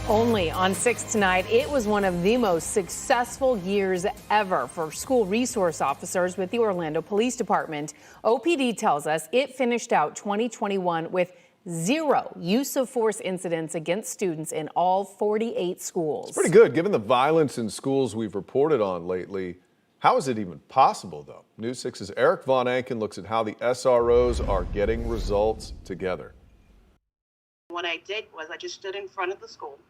Only on 6 tonight, it was one of the most successful years ever for school resource officers with the Orlando Police Department. OPD tells us it finished out 2021 with 0 use of force incidents against students in all 48 schools. It's pretty good given the violence in schools we've reported on lately. How is it even possible, though? News 6's Eric Von Anken looks at how the SROs are getting results together. What I did was I just stood in front of the school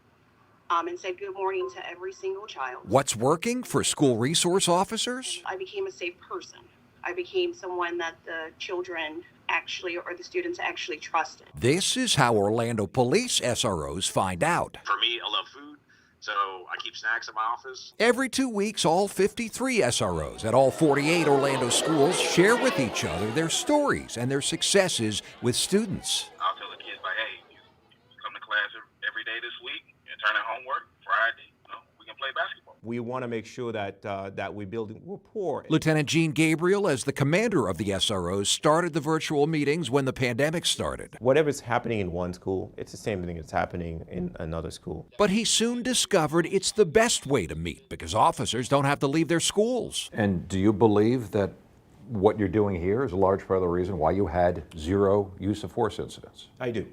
and said good morning to every single child. What's working for school resource officers? I became a safe person. I became someone that the children actually, or the students actually trusted. This is how Orlando Police SROs find out. For me, I love food, so I keep snacks in my office. Every 2 weeks, all 53 SROs at all 48 Orlando schools share with each other their stories and their successes with students. I'll tell the kids, like, hey, you come to class every day this week, and turn in homework, Friday, we can play basketball. We want to make sure that we build rapport. Lieutenant Gene Gabriel, as the commander of the SROs, started the virtual meetings when the pandemic started. Whatever's happening in one school, it's the same thing that's happening in another school. But he soon discovered it's the best way to meet because officers don't have to leave their schools. And do you believe that what you're doing here is a large part of the reason why you had 0 use of force incidents? I do.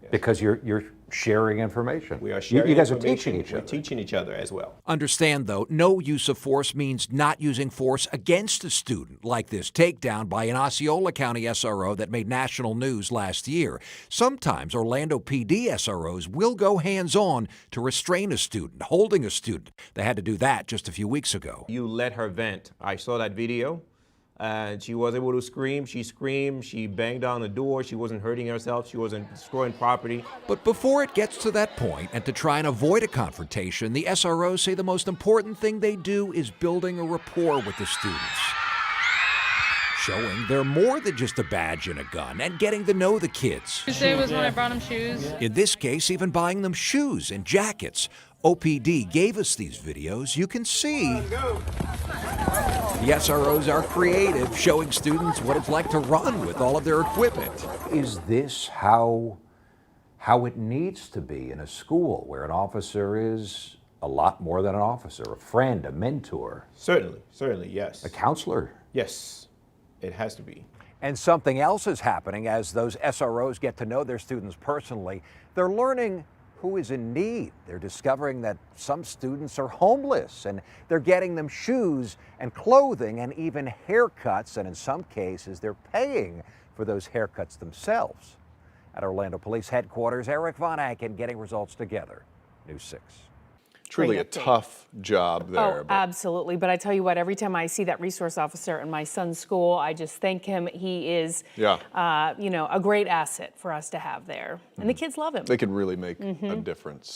Yes. Because you're sharing information. We are sharing You guys are information. teaching each other. We're teaching each other as well. Understand, though, no use of force means not using force against a student, like this takedown by an Osceola County SRO that made national news last year. Sometimes Orlando PD SROs will go hands-on to restrain a student, holding a student. They had to do that just a few weeks ago. You let her vent. I saw that video. And she was able to scream. She screamed. She banged on the door. She wasn't hurting herself. She wasn't destroying property. But before it gets to that point, and to try and avoid a confrontation, the SROs say the most important thing they do is building a rapport with the students. Showing they're more than just a badge and a gun, and getting to know the kids. Tuesday was when I brought him shoes. In this case, even buying them shoes and jackets. OPD gave us these videos. You can see the SROs are creative, showing students what it's like to run with all of their equipment. Is this how it needs to be in a school where an officer is a lot more than an officer, a friend, a mentor? Certainly, yes. A counselor? Yes, it has to be. And something else is happening as those SROs get to know their students personally. They're learning who is in need. They're discovering that some students are homeless, and they're getting them shoes and clothing and even haircuts, and in some cases they're paying for those haircuts themselves. At Orlando Police Headquarters, Eric Von Anken getting results together. News 6. Truly a Great update. tough job there. Oh, absolutely. But I tell you what, every time I see that resource officer in my son's school, I just thank him. He is, a great asset for us to have there. And the kids love him. They could really make a difference.